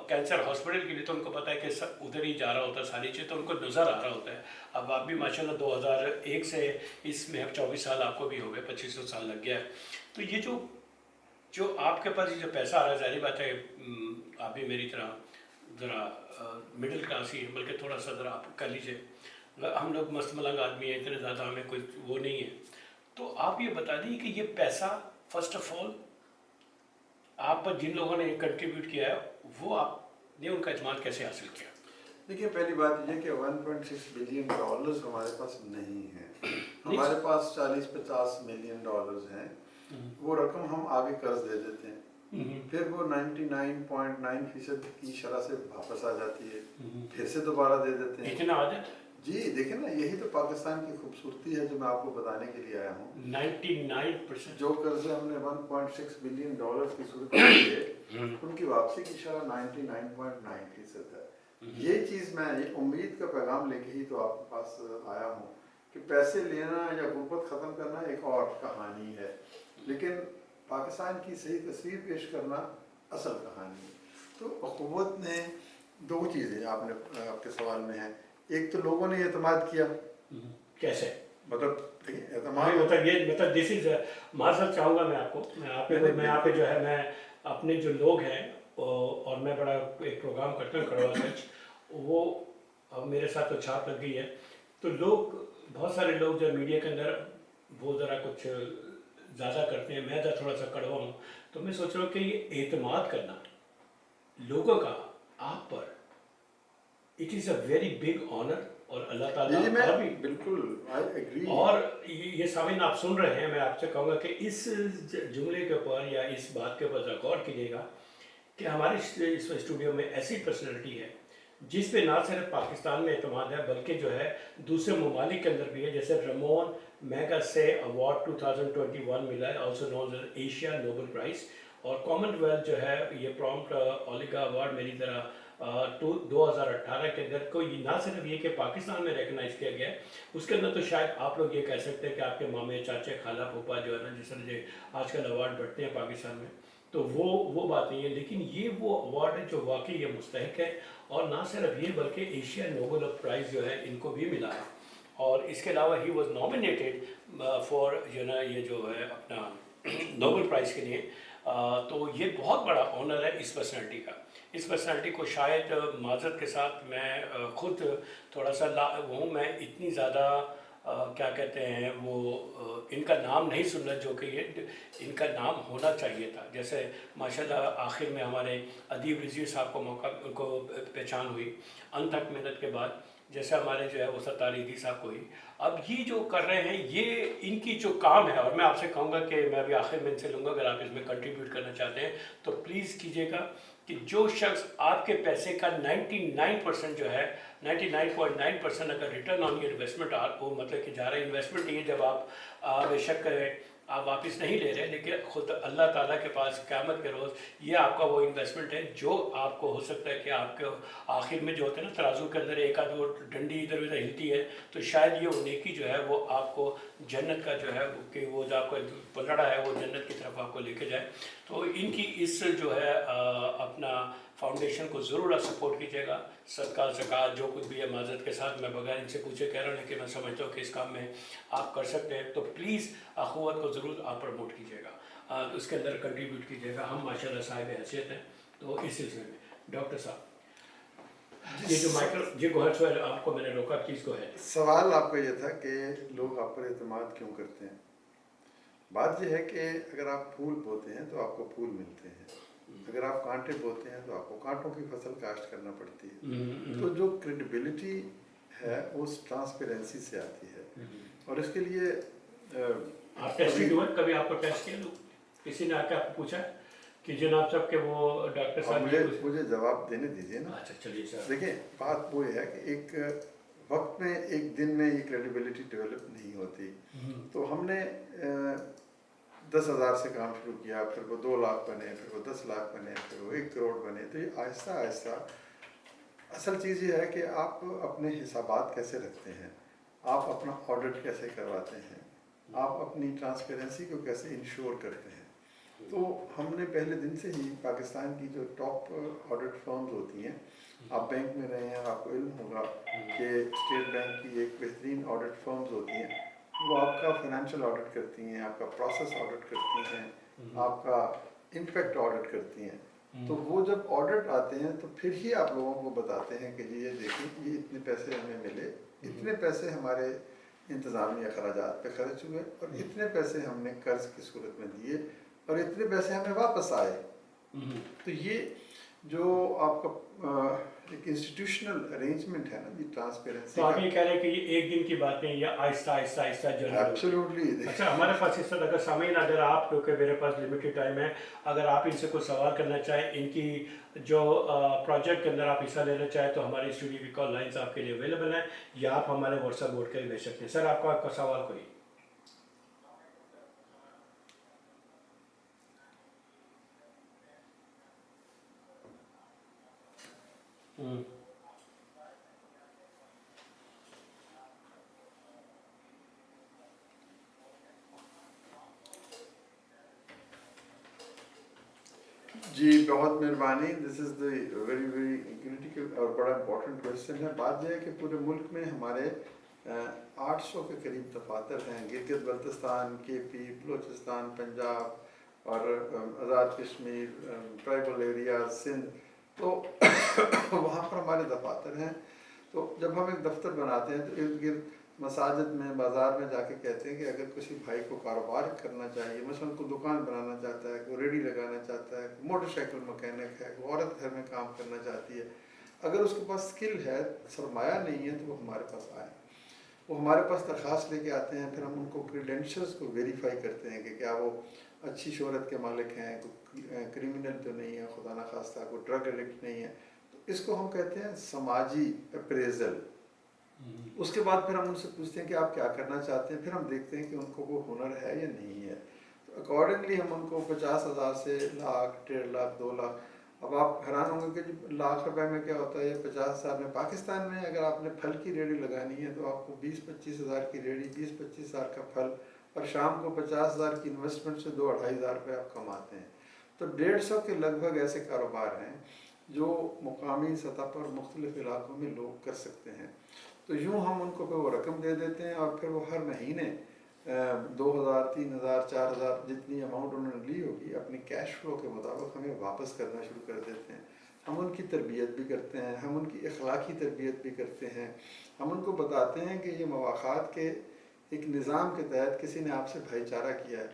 कैंसर हॉस्पिटल के लिए, तो उनको पता है कि सब उधर ही जा रहा होता है सारी चीज़, तो उनको नज़र आ रहा होता है। अब आप भी माशाल्लाह 2001 से इसमें अब 24 साल आपको भी हो गए, 2500 साल लग गया है। तो ये जो आपके पास ये जो पैसा आ रहा है, जाहिर बात है आप भी मेरी तरह ज़रा मिडिल क्लास ही है, बल्कि थोड़ा सा ज़रा आप कर लीजिए, हम लोग मस्त मलंग आदमी हैं, इतने ज़्यादा हमें कोई वो नहीं है। तो आप ये बता दी कि ये पैसा फर्स्ट ऑफ ऑल आप पर जिन लोगों ने कंट्रीब्यूट किया है, वो आपने उनका एतमाद कैसे हासिल किया? देखिए, पहली बात ये कि 1.6 बिलियन डॉलर्स हमारे पास नहीं है। हमारे पास 40-50 मिलियन डॉलर्स हैं। वो रकम हम आगे कर्ज दे देते हैं, फिर वो 99.9% की शरह से वापस आ जाती है, फिर से दोबारा दे देते हैं। इतना आदत जी देखें ना, यही तो पाकिस्तान की खूबसूरती है जो मैं आपको बताने के लिए आया हूँ। 99% जो कर्जे हमने 1.6 बिलियन डॉलर की सूरत में लिए, उनकी वापसी की शरह 99.9% है। ये चीज़ मैं उम्मीद का पैगाम लेके ही तो आपके पास आया हूँ कि पैसे लेना या गुर्बत ख़त्म करना एक और कहानी है, लेकिन पाकिस्तान की सही तस्वीर पेश करना असल कहानी है। तो हुकूमत ने दो चीज़ें आपके सवाल में है। एक तो लोगों ने एतमाद किया। कैसे? मतलब एतमाद मतलब ये, मतलब दिस इज मार्शल चाहूँगा मैं आपको, मैं आप पे जो है, मैं अपने जो लोग हैं और मैं बड़ा एक प्रोग्राम करता हूँ कड़वा सच, वो मेरे साथ तो छाप लग गई है। तो लोग, बहुत सारे लोग जो मीडिया के अंदर वो ज़रा कुछ ज़्यादा करते हैं, मैं थोड़ा सा कड़वा हूँ। तो मैं सोच रहा हूँ कि ये एतमाद करना लोगों का आप पर, it is a very big honour, और अल्लाह ताला और भी बिल्कुल आई एग्री। और ये सामिन आप सुन रहे हैं, मैं आपसे कहूँगा कि इस जुमले के ऊपर या इस बात के ऊपर गौर कीजिएगा कि हमारे इस स्टूडियो में ऐसी पर्सनैलिटी है जिस पे ना सिर्फ पाकिस्तान में एतमाद है, बल्कि जो है दूसरे ममालिक के अंदर भी है। जैसे रमोन मैगसेसे अवार्ड 2021 मिला है, also known as Asia Nobel prize, और कॉमनवेल्थ जो है ये प्रॉम्प्ट ओलिगा अवार्ड मेरी तरह 2018 के अंदर को ना सिर्फ ये कि पाकिस्तान में रिकगनाइज किया गया है, उसके अंदर तो शायद आप लोग ये कह सकते हैं कि आपके मामे चाचे खाला फूफा जो है ना, जिस तरह से आजकल अवार्ड बढ़ते हैं पाकिस्तान में, तो वो बात नहीं है, लेकिन ये वो अवार्ड है जो वाकई ये मुस्तहक है। और ना सिर्फ ये बल्कि एशिया नोबेल प्राइज़ जो है इनको भी मिला है। और इसके अलावा ही वॉज नॉमिनेटेड फॉर ये जो है अपना नोबेल प्राइज़ के लिए। तो ये बहुत बड़ा ऑनर है इस पर्सनालिटी का। इस पर्सनालिटी को शायद माजरत के साथ मैं खुद थोड़ा सा वो हूँ, मैं इतनी ज़्यादा क्या कहते हैं वो इनका नाम नहीं सुनना जो कि ये इनका नाम होना चाहिए था। जैसे माशाल्लाह आखिर में हमारे अदीब रिजवी साहब को मौका उनको पहचान हुई अनथक मेहनत के बाद, जैसे हमारे जो है वो सत्तार ईदी साहब को ही। अब ये जो कर रहे हैं ये इनकी जो काम है, और मैं आपसे कहूँगा कि मैं अभी आखिर में इनसे लूँगा अगर आप इसमें कंट्रीब्यूट करना चाहते हैं तो प्लीज़ कीजिएगा कि जो शख्स आपके पैसे का 99% जो है 99.9% अगर रिटर्न ऑन योर इन्वेस्टमेंट आपको मतलब कि जा रहा है इन्वेस्टमेंट नहीं है, जब आप बेशक आप वापस नहीं ले रहे, लेकिन खुद अल्लाह ताला के पास क़यामत के रोज़ ये आपका वो इन्वेस्टमेंट है जो आपको हो सकता है कि आपके आखिर में जो होता है ना तराजू के अंदर एक आध वो डंडी इधर उधर हिलती है, तो शायद ये नेकी जो है वो आपको जन्नत का जो है कि वो जो आपका पलड़ा है वो जन्नत की तरफ आपको लेके जाए। तो इनकी इस जो है अपना फाउंडेशन को ज़रूर आप सपोर्ट कीजिएगा। सदका ज़कात जो कुछ भी है माज़रत के साथ मैं बगैर इनसे पूछे कह रहा हूँ, लेकिन मैं समझता हूँ कि इस काम में आप कर सकते हैं, तो प्लीज़ अखुवत को ज़रूर आप प्रमोट कीजिएगा, उसके अंदर कंट्रीब्यूट कीजिएगा। हम माशाल्लाह साहिब हैसियत हैं। तो इस सिलसिले में डॉक्टर साहब ये जो माइक्रो जी गोहर सोहेल आपको मैंने रोका, प्लीज़ गो अहेड। सवाल आपका ये था कि लोग आप पर एतमाद क्यों करते हैं। बात यह है कि अगर आप फूल बोते हैं तो आपको फूल मिलते हैं, अगर आप कांटे बोते हैं तो आपको कांटों की फसल काश्त करना पड़ती है। तो जो क्रेडिबिलिटी है वो ट्रांसपेरेंसी से आती है। और इसके लिए आप टेस्टिंग हुआ कभी आपको टेस्ट किया किसी ने आकर आपको पूछा कि जनाब साहब के वो डॉक्टर साहब मुझे जवाब देने दीजिए ना। अच्छा चलिए सर। देखिए बात वो है कि एक वक्त में एक दिन में ये क्रेडिबिलिटी डेवलप नहीं होती। तो हमने 10,000 से काम शुरू किया, फिर वो 2 लाख बने, फिर वो 10 लाख बने, फिर वो 1 करोड़ बने। तो ये आहिस्ता आहिस्ता असल चीज़ ये है कि आप अपने हिसाबात कैसे रखते हैं, आप अपना ऑडिट कैसे करवाते हैं, आप अपनी ट्रांसपेरेंसी को कैसे इंश्योर करते हैं। तो हमने पहले दिन से ही पाकिस्तान की जो टॉप ऑडिट फर्म्स होती हैं, आप बैंक में रहे हैं आपको इल्म होगा कि स्टेट बैंक की एक बेहतरीन ऑडिट फर्म्स होती हैं, वो आपका फाइनेंशियल ऑडिट करती हैं, आपका प्रोसेस ऑडिट करती हैं, आपका इम्पैक्ट ऑडिट करती हैं। तो वो जब ऑडिट आते हैं तो फिर ही आप लोगों को बताते हैं कि जी ये देखिए ये इतने पैसे हमें मिले, इतने पैसे हमारे इंतज़ामी अखराजात पे खर्च हुए, और इतने पैसे हमने कर्ज की सूरत में दिए, और इतने पैसे हमें वापस आए। तो ये जो आपका एक इंस्टीट्यूशनल अरेंजमेंट है ना, ये ट्रांसपेरेंसी। तो आप ये कह रहे हैं कि ये एक दिन की बात नहीं, या आहिस्ता आहिस्ता आहिस्ता जनरल। एब्सोल्युटली। अच्छा हमारे पास इस वक्त अगर सामीन अगर आप, क्योंकि मेरे पास लिमिटेड टाइम है, अगर आप इनसे कोई सवाल करना चाहें इनकी जो प्रोजेक्ट के अंदर आप हिस्सा लेना चाहें, तो हमारी स्टूडियो की कॉल लाइन्स आपके लिए अवेलेबल हैं, या आप हमारे व्हाट्सएप बोर्ड के भेज सकते हैं। सर आपका सवाल कोई? जी बहुत मेहरबानी। This is the very very critical और बड़ा इम्पोर्टेंट क्वेश्चन है। बात यह है कि पूरे मुल्क में हमारे 800 के करीब दफातर हैं, गिलगित बल्तिस्तान, KP, बलूचिस्तान, पंजाब और आज़ाद कश्मीर, ट्राइबल एरिया, सिंध। तो वहाँ पर हमारे दफातर हैं। तो जब हम एक दफ्तर बनाते हैं तो इर्द गिर्द मसाजिद में, बाज़ार में जाके कहते हैं कि अगर किसी भाई को कारोबार करना चाहिए, मसलन कोई दुकान बनाना चाहता है, कोई रेडी लगाना चाहता है, कोई मोटरसाइकिल मैकेनिक है, कोई औरत घर में काम करना चाहती है, अगर उसके पास स्किल है, सरमाया नहीं है, तो वो हमारे पास आए। वो हमारे पास दरख्वास्त लेके आते हैं, फिर हम उनको क्रीडेंशियल्स को वेरीफाई करते हैं कि क्या वो अच्छी शोहरत के मालिक हैं, कोई क्रिमिनल तो नहीं है, खुदा न खास्ता कोई ड्रग एडिक्ट नहीं है। तो इसको हम कहते हैं समाजी अप्रेजल। उसके बाद फिर हम उनसे पूछते हैं कि आप क्या करना चाहते हैं, फिर हम देखते हैं कि उनको वो हुनर है या नहीं है। तो अकॉर्डिंगली हम उनको 50,000 से लाख, 1.5 लाख, 2 लाख। अब आप हैरान होंगे कि लाख रुपए में क्या होता है। 50,000 में पाकिस्तान में अगर आपने फल की रेडी लगानी है तो आपको 20-25 हज़ार की रेडी, 20-25 हज़ार का फल, और शाम को 50,000 की इन्वेस्टमेंट से 2-2.5 हज़ार रुपये आप कमाते हैं। तो 150 के लगभग ऐसे कारोबार हैं जो मुकामी सतह पर मुख्तलिफ इलाकों में लोग कर सकते हैं। तो यूँ हम उनको फिर वो रकम दे देते हैं और फिर वो हर महीने 2000, 3000, 4000 जितनी अमाउंट उन्होंने ली होगी अपनी कैश फ्लो के मुताबिक हमें वापस करना शुरू कर देते हैं। हम उनकी तरबियत भी करते हैं, हम उनकी अखलाकी तरबियत भी करते हैं, हम उनको बताते हैं कि ये मवाख़ात के एक निज़ाम के तहत किसी ने आपसे भाईचारा किया है,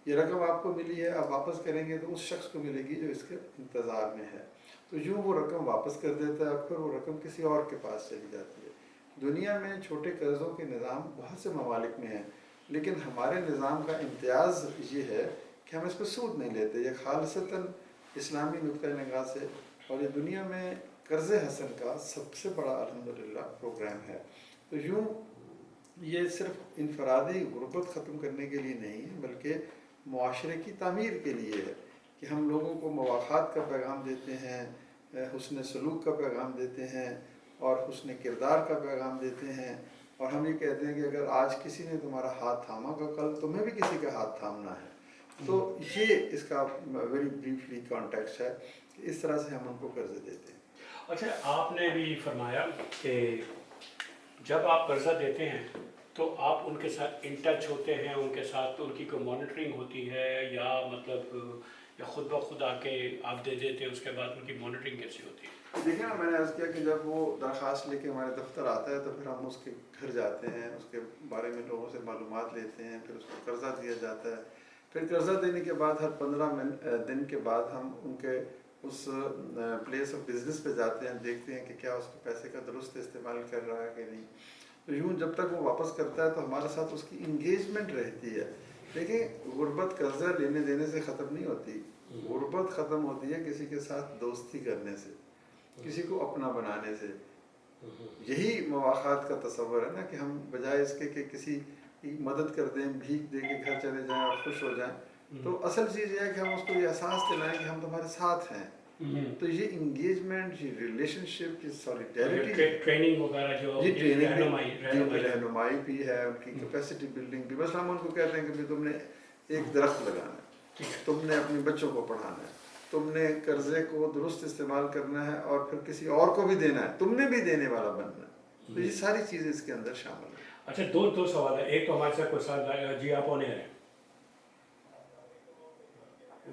ये रकम आपको मिली है, आप वापस करेंगे तो उस शख्स को मिलेगी जो इसके इंतज़ार में है। तो यूँ वो रकम वापस कर देता है और फिर वो रकम किसी और के पास चली जाती है। दुनिया में छोटे कर्ज़ों के निज़ाम बहुत से ममालिक में हैं, लेकिन हमारे निज़ाम का इम्तियाज़ ये है कि हम इस पर सूद नहीं लेते। ये खालिसतन इस्लामी नुक्ता निगाह से, और ये दुनिया में कर्ज़ हसन का सबसे बड़ा अल्हम्दुलिल्लाह प्रोग्राम है। तो यूँ ये सिर्फ इनफरादी गुर्बत ख़त्म करने के लिए नहीं है, बल्कि मुआशरे की तामीर के लिए है कि हम लोगों को मवाख़ात का पैगाम देते हैं, हुस्न सलूक का पैगाम देते हैं और हुस्न किरदार का पैगाम देते हैं। और हम ये कहते हैं कि अगर आज किसी ने तुम्हारा हाथ थामा तो कल तुम्हें भी किसी का हाथ थामना है। तो ये इसका वेरी ब्रीफली कॉन्टेक्स्ट है कि इस तरह से हम उनको कर्ज़ देते हैं। अच्छा, आपने भी फरमाया कि जब आप कर्जा देते हैं तो आप उनके साथ इन टच होते हैं, उनके साथ उनकी कोई मॉनिटरिंग होती है, या मतलब या खुद ब खुद आके आप दे देते हैं, उसके बाद उनकी मॉनिटरिंग कैसी होती है? देखिए ना, मैंने अर्ज़ किया कि जब वो दरख्वास्त लेके हमारे दफ्तर आता है तो फिर हम उसके घर जाते हैं, उसके बारे में लोगों से मालूमात लेते हैं, फिर उसको कर्ज़ा दिया जाता है। फिर कर्ज़ा देने के बाद हर 15 दिन के बाद हम उनके उस प्लेस ऑफ बिज़नेस पे जाते हैं, देखते हैं कि क्या उसके पैसे का दुरुस्त इस्तेमाल कर रहा है कि नहीं। तो यूँ जब तक वो वापस करता है तो हमारे साथ उसकी इंगेजमेंट रहती है। देखिए, गुर्बत कर्ज़ा लेने देने से ख़त्म नहीं होती, गुर्बत ख़त्म होती है किसी के साथ दोस्ती करने से, किसी को अपना बनाने से। यही मवाख़ात का तसव्वुर है ना, कि हम बजाय इसके कि किसी की मदद कर दें, भीख दे के घर चले जाएं और खुश हो जाएं, तो असल चीज़ ये है कि हम उसको ये एहसास दिलाएं कि हम तुम्हारे साथ हैं। तो ये इंगेजमेंट, ये रिलेशनशिप, ये सॉलिडेरिटी, ट्रेनिंग वगैरह जो ये ट्रेनिंग रहनुमाई रहनुमाई भी है, उनकी कैपेसिटी बिल्डिंग भी। बस हम उनको कहते हैं कि भाई तुमने एक दरख्त लगाना है, तुमने अपने बच्चों को पढ़ाना है, तुमने कर्जे को दुरुस्त इस्तेमाल करना है और फिर किसी और को भी देना है, तुमने भी देने वाला बनना है। तो ये सारी चीज़ें इसके अंदर शामिल है। अच्छा, दो सवाल है। एक तो हमारे साथ कोई साथ जी, आप ऑन एयर हैं।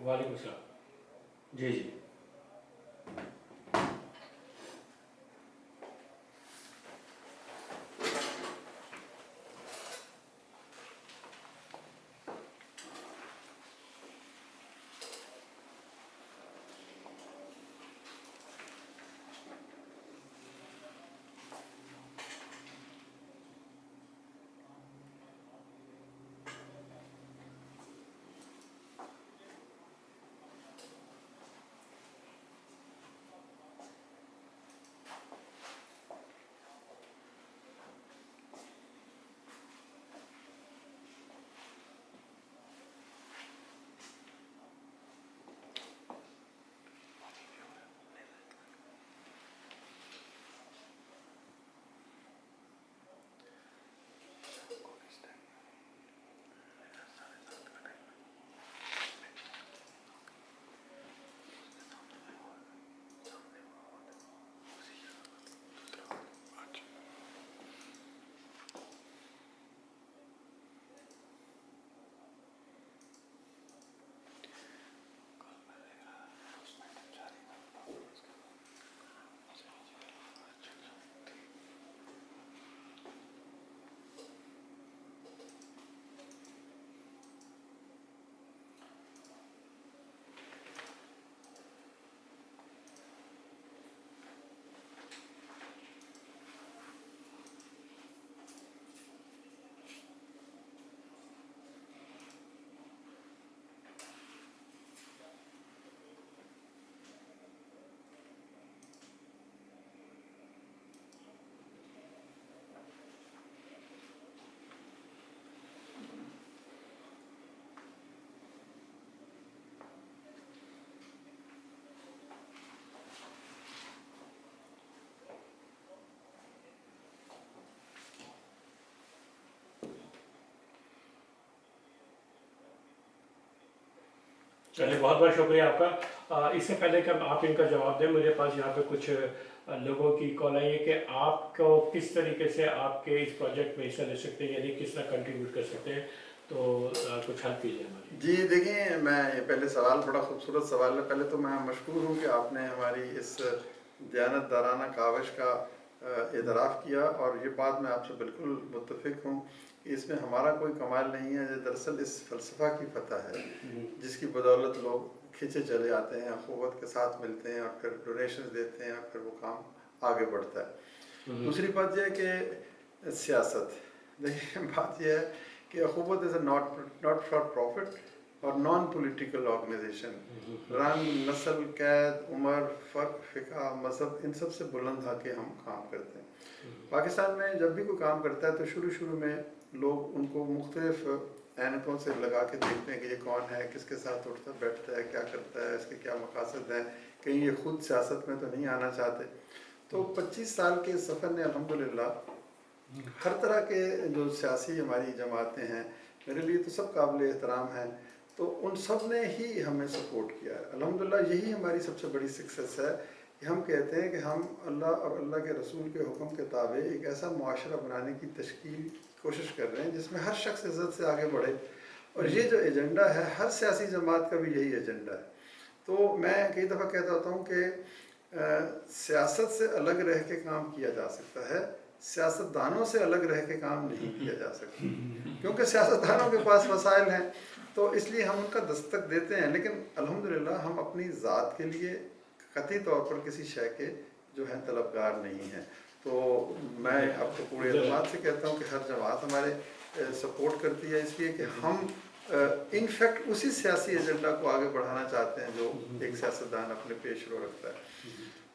वालेकुम सलाम। जी जी। चलिए, बहुत बहुत शुक्रिया आपका। इससे पहले कि आप इनका जवाब दें, मुझे पास यहाँ पे कुछ लोगों की कॉल आई है कि आपको किस तरीके से आपके इस प्रोजेक्ट में हिस्सा ले सकते हैं, यानी किस तरह कंट्रीब्यूट कर सकते हैं, तो कुछ हेल्प कीजिए हमारी। जी देखिए, मैं ये पहले सवाल बड़ा खूबसूरत सवाल है। पहले तो मैं मशकूर हूँ कि आपने हमारी इस दयानतदाराना काविश का एतराफ़ किया, और ये बात मैं आपसे बिल्कुल मुत्तफ़िक हूँ कि इसमें हमारा कोई कमाल नहीं है। ये दरअसल इस फ़लसफ़ा की फ़तह है जिसकी बदौलत लोग खींचे चले आते हैं, अख़ुवत के साथ मिलते हैं और फिर डोनेशन देते हैं और फिर वो काम आगे बढ़ता है। दूसरी बात यह है कि सियासत, देखिए बात यह है कि अख़ुवत इज़ नॉट फॉर प्रॉफिट और नॉन पॉलिटिकल ऑर्गेनाइजेशन। रंग, नस्ल, कैद, उम्र, फ़र्क, फ़िक़ा, मज़हब, इन सब से बुलंद आके हम काम करते हैं। पाकिस्तान में जब भी कोई काम करता है तो शुरू में लोग उनको मुख्तलिफ़ ऐनकों से लगा के देखते हैं कि ये कौन है, किसके साथ उठता बैठता है, क्या करता है, इसके क्या मकासद हैं, कहीं ये खुद सियासत में तो नहीं आना चाहते। तो 25 साल के सफ़र ने अल्हम्दुलिल्लाह हर तरह के जो सियासी हमारी जमातें हैं, मेरे लिए तो सब काबिल एहतराम हैं, तो उन सब ने ही हमें सपोर्ट किया है। अल्हम्दुलिल्लाह यही हमारी सबसे बड़ी सक्सेस है कि हम कहते हैं कि हम अल्लाह और अल्लाह के रसूल के हुक्म के ताबे एक ऐसा मुआशरा बनाने की कोशिश कर रहे हैं जिसमें हर शख्स इज़्ज़त से आगे बढ़े, और ये जो एजेंडा है हर सियासी जमात का भी यही एजेंडा है। तो मैं कई दफ़ा कहता होता हूँ कि सियासत से अलग रह के काम किया जा सकता है, सियासतदानों से अलग रह के काम नहीं किया जा सकता, क्योंकि सियासतदानों के पास वसाइल हैं तो इसलिए हम उनका दस्तक देते हैं, लेकिन अल्हम्दुलिल्लाह हम अपनी ज़ात के लिए कतई तौर पर किसी शय के जो है तलबगार नहीं हैं। तो मैं आपको पूरे एतमाद से कहता हूँ कि हर जमात हमारे सपोर्ट करती है, इसलिए कि हम इनफैक्ट उसी सियासी एजेंडा को आगे बढ़ाना चाहते हैं जो एक सियासतदान अपने पेश रो रखता है।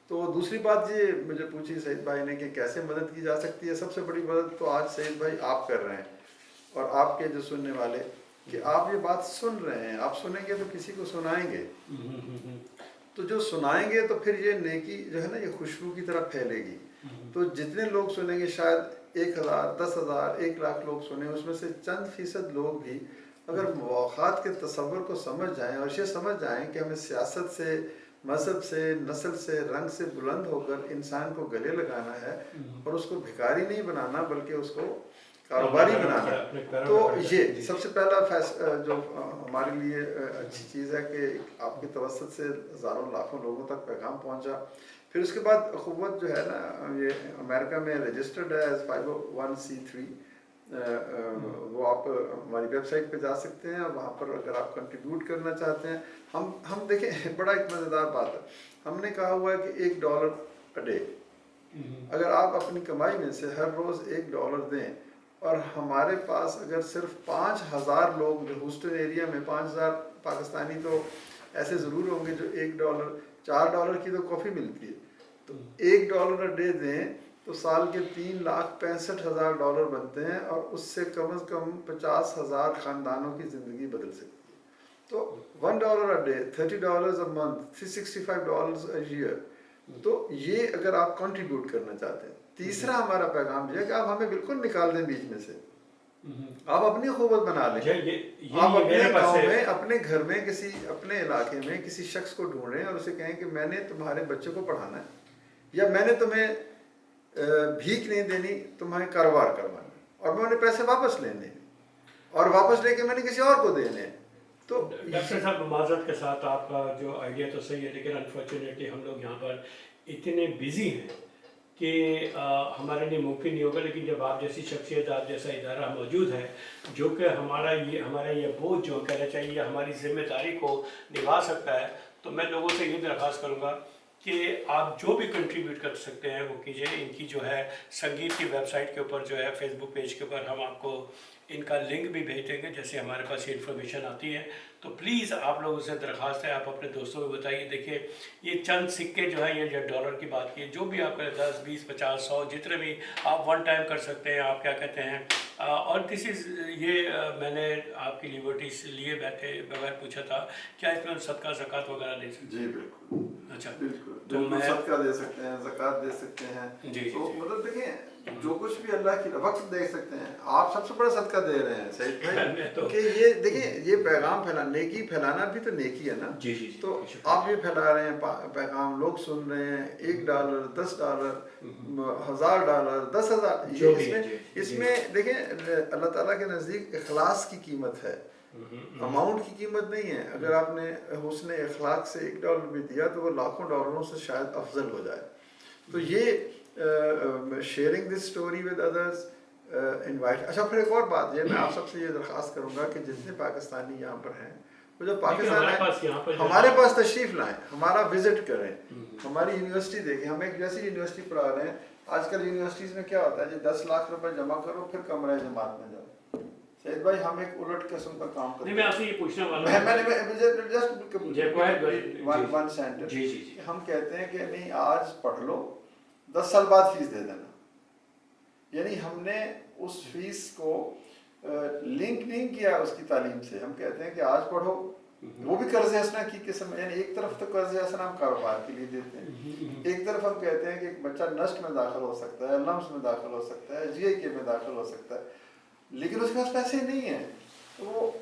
तो दूसरी बात ये मुझे पूछी सईद भाई ने कि कैसे मदद की जा सकती है। सबसे बड़ी मदद तो आज सईद भाई आप कर रहे हैं, और आपके जो सुनने वाले, कि आप ये बात सुन रहे हैं, आप सुनेंगे तो किसी को सुनाएंगे, तो जो सुनाएंगे तो फिर ये नेकी जो है ना, ये खुशबू की तरह फैलेगी। तो जितने लोग सुनेंगे, शायद 1000, 10,000, 1,00,000 लोग सुने, उसमें से चंद फीसद लोग भी अगर मौक़ात के तसव्वुर को समझ जाएं और ये समझ जाएं कि हमें सियासत से, मज़हब से, नस्ल से, रंग से बुलंद होकर इंसान को गले लगाना है और उसको भिखारी नहीं बनाना बल्कि उसको कारोबारी बनाना है, तो ये सबसे पहला जो हमारे लिए अच्छी चीज़ है कि आपकी तवस्सुत से हज़ारों लाखों लोगों तक पैगाम पहुंचा। फिर उसके बाद अख़ुवत जो है ना, ये अमेरिका में रजिस्टर्ड है एज 501c3। वो आप हमारी वेबसाइट पे जा सकते हैं, वहाँ पर अगर आप कंट्रीब्यूट करना चाहते हैं, हम देखें बड़ा एक मज़ेदार बात है, हमने कहा हुआ है कि $1 अ डे, अगर आप अपनी कमाई में से हर रोज़ $1 दें, और हमारे पास अगर सिर्फ 5,000 लोग, जो ह्यूस्टन एरिया में 5,000 पाकिस्तानी तो ऐसे ज़रूर होंगे जो $1, $4 की तो कॉफ़ी मिलती है, तो $1 अ डे दें तो साल के $3,65,000 बनते हैं, और उससे कम से कम 50,000 ख़ानदानों की ज़िंदगी बदल सकती है। तो $1 a day, $30 a month, $365 a year, तो ये अगर आप कंट्रीब्यूट करना चाहते हैं। तीसरा हमारा पैगाम ये है कि आप हमें बिल्कुल निकाल दें बीच में से, आप अपनी ख़ुवत बना लें, आप अपने गाँव में, अपने घर में, किसी अपने इलाके में किसी शख्स को ढूंढें और उसे कहें कि मैंने तुम्हारे बच्चे को पढ़ाना है, या मैंने तुम्हें भीख नहीं देनी, तुम्हें कारोबार करवाना है, और मैं उन्हें पैसे वापस लेने हैं, और वापस लेके मैंने किसी और को देने हैं। तो डॉक्टर साहब, माज़रत के साथ आपका जो आइडिया तो सही है, लेकिन अनफॉर्चुनेटली हम लोग यहाँ पर इतने बिजी हैं कि हमारे लिए मुमकिन नहीं होगा। लेकिन जब आप जैसी शख्सियत, आप जैसा इदारा मौजूद है जो कि हमारा ये बोझ जो कहना चाहिए हमारी जिम्मेदारी को निभा सकता है, तो मैं लोगों से ये दरख्वास्त करूँगा कि आप जो भी कंट्रीब्यूट कर सकते हैं वो कीजिए। इनकी जो है संगीत की वेबसाइट के ऊपर जो है, फेसबुक पेज के ऊपर हम आपको इनका लिंक भी भेज देंगे जैसे हमारे पास ये इन्फॉर्मेशन आती है। तो प्लीज़ आप लोगों से दरख्वास्त है, आप अपने दोस्तों को बताइए। देखिए, ये चंद सिक्के जो है, ये जो $1 की बात की, जो भी आप 10, 20, 50, 100 जितने भी आप वन टाइम कर सकते हैं, आप क्या कहते हैं। और दिस इज़ ये मैंने आपकी लिबर्टी लिए बैठे बगैर पूछा था, क्या इसमें सदका ज़कात वगैरह दे सकते हैं? जी बिल्कुल, अच्छा, बिल्कुल तो मैं सदका दे सकते हैं, ज़कात दे सकते हैं। जी, तो मतलब देखें, जो कुछ भी अल्लाह की वक्त देख सकते हैं, आप सबसे बड़ा सदका दे रहे हैं सईद भाई। मैं तो कि ये देखिए, ये पैगाम फैलाना, नेकी फैलाना भी तो नेकी है ना। जी जी जी तो शुक्रिया। आप ये फैला रहे हैं पैगाम, लोग सुन रहे हैं, $1, $10, $1000, 10,000, जो ये भी है, जी, इसमें देखें अल्लाह ताला के नज़दीक इखलास की कीमत है, अमाउंट की कीमत नहीं है। अगर आपने हुस्न इखलाक से $1 भी दिया तो वो लाखों डॉलरों से शायद अफजल हो जाए। तो ये sharing this story with others, invite. अच्छा, फिर एक और बात, ये मैं आप सबसे ये दरख्वास्त करूँगा कि जितने पाकिस्तानी यहाँ पर हैं, वो जो पाकिस्तान हमारे है, पास यहाँ पर हमारे पास तशरीफ़ लाएं, हमारा विजिट करें, हमारी यूनिवर्सिटी देखें। हम एक जैसी यूनिवर्सिटी पढ़ा रहे हैं। आजकल यूनिवर्सिटीज़ में क्या होता है जी, 10 लाख रुपए जमा करो फिर कमरे जमात में जाओ। सईद भाई, हम एक उलट किस्म का काम करते नहीं, हैं। मैं आपसे ये पूछने वाला वन सेंटेंस, जी जी जी हम कहते हैं कि नहीं आज पढ़ लो, 10 साल बाद फीस दे देना। यानी हमने उस फीस को लिंक नहीं किया उसकी तालीम से। हम कहते हैं कि आज पढ़ो, वो भी कर्ज हसना की किस्म। यानी एक तरफ तो कर्ज हसना हम कारोबार के लिए देते हैं, एक तरफ हम कहते हैं कि एक बच्चा नस्ट में दाखिल हो सकता है, लम्स में दाखिल हो सकता है, GIK में दाखिल हो सकता है, लेकिन उसके पास पैसे नहीं है। तो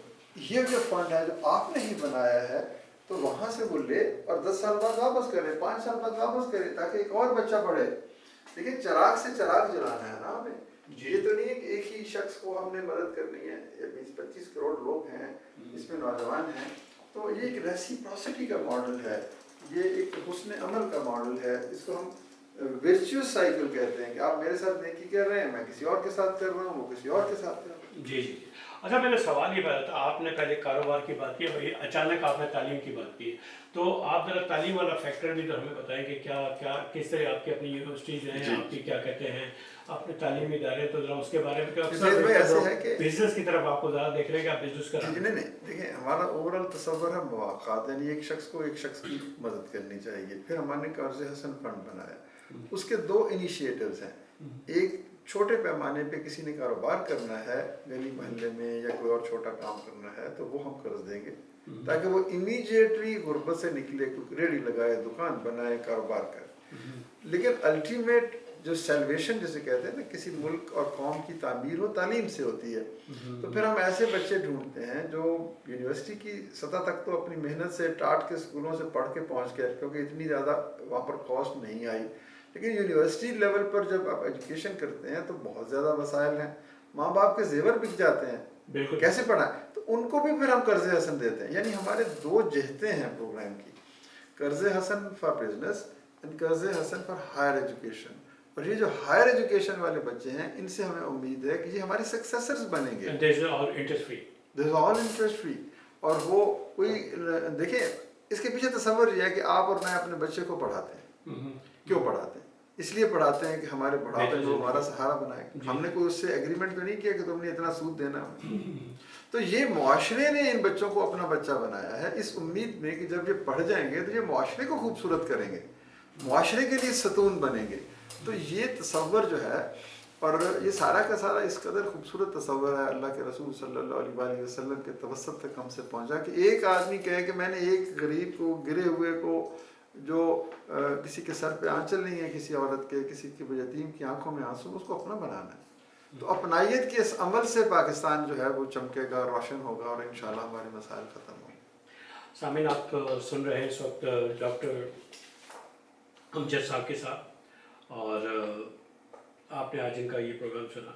ये जो फंड है जो आपने ही बनाया है, तो वहाँ से वो ले और 10 साल बाद वापस करे, 5 साल बाद वापस करे, ताकि एक और बच्चा पढ़े। लेकिन चिराग से चिराग जलाना है ना हमें। ये तो नहीं है कि एक ही शख्स को हमने मदद करनी है। ये 20-25 करोड़ लोग हैं, इसमें नौजवान हैं। तो ये एक रेसिप्रोसिटी का मॉडल है, ये एक हुस्न अमल का मॉडल है। इसको हम वर्चुअस साइकिल कहते हैं कि आप मेरे साथ नेकी कर रहे हैं, मैं किसी और के साथ कर रहा हूँ, वो किसी और के साथ कर रहा हूँ। जी जी। अच्छा, मेरा सवाल ये था, आपने पहले कारोबार की बात की, भाई अचानक आपने तालीम की बात की, तो आप ज़रा तालीम वाला फैक्टर भी तो हमें बताएं कि क्या क्या किस तरह आपकी अपनी यूनिवर्सिटीज़ हैं, आपकी क्या कहते हैं अपने तालीमी इदारे, तो ज़रा उसके बारे में। बिजनेस की तरफ आपको ज़्यादा देख रहे हैं कि आप बिजनेस कर रहे हैं। नहीं, देखिए हमारा ओवरऑल तस्वर है मवाक़ात, यानी एक शख्स को एक शख्स की मदद करनी चाहिए। फिर हमने कर्ज़ हसन फंड बनाया, उसके 2 इनिशिएटिव्स हैं। एक, छोटे पैमाने पे किसी ने कारोबार करना है, गली मोहल्ले में या कोई और छोटा काम करना है, तो वो हम कर्ज देंगे ताकि वो इमीडिएटली गुर्बत से निकले, कोई रेडी लगाए, दुकान बनाए, कारोबार करे। लेकिन अल्टीमेट जो सेल्वेशन जिसे कहते हैं ना, किसी मुल्क और कौम की तामीर हो तालीम से होती है। तो फिर हम ऐसे बच्चे ढूंढते हैं जो यूनिवर्सिटी की सतह तक तो अपनी मेहनत से टाट के स्कूलों से पढ़ के पहुँच गए, क्योंकि इतनी ज़्यादा वहाँ पर कॉस्ट नहीं आई। लेकिन यूनिवर्सिटी लेवल पर जब आप एजुकेशन करते हैं तो बहुत ज़्यादा वसाइल हैं, माँ बाप के जेवर बिक जाते हैं, कैसे पढ़ाएं, तो उनको भी फिर हम कर्ज हसन देते हैं। यानी हमारे 2 जहतें हैं प्रोग्राम की, कर्ज हसन फॉर बिजनेस एंड कर्ज हसन फॉर हायर एजुकेशन। और ये जो हायर एजुकेशन वाले बच्चे हैं, इनसे हमें उम्मीद है कि ये हमारे सक्सेसर्स बनेंगे। This is all interest free. और वो कोई देखिए, इसके पीछे तसव्वुर ये है कि आप और मैं अपने बच्चे को पढ़ाते हैं। क्यों पढ़ाते हैं? इसलिए पढ़ाते हैं कि हमारे बुढ़ापे में हमारा सहारा बनाए। हमने कोई उससे एग्रीमेंट तो नहीं किया कि तुमने इतना सूद देना। तो ये मुआशरे ने इन बच्चों को अपना बच्चा बनाया है, इस उम्मीद में कि जब ये पढ़ जाएंगे तो ये मुआशरे को खूबसूरत करेंगे, मुआशरे के लिए सतून बनेंगे। तो ये तसव्वुर जो है, और ये सारा का सारा इस कदर खूबसूरत तसव्वुर है अल्लाह के रसूल सल्लल्लाहु अलैहि वसल्लम के तवस्सुत तक हमसे पहुँचा कि एक आदमी कहे कि मैंने एक गरीब को, गिरे हुए को, जो किसी के सर पे आंचल नहीं है, किसी औरत के, किसी के यतीम की आंखों में आंसू, उसको अपना बनाना है। तो अपनाइयत के इस अमल से पाकिस्तान जो है वो चमकेगा, रोशन होगा और इंशाल्लाह हमारे मसाइल ख़त्म होंगे। सामिन, आप सुन रहे हैं इस वक्त डॉक्टर अमजद साहब के साथ, और आपने आज इनका ये प्रोग्राम सुना,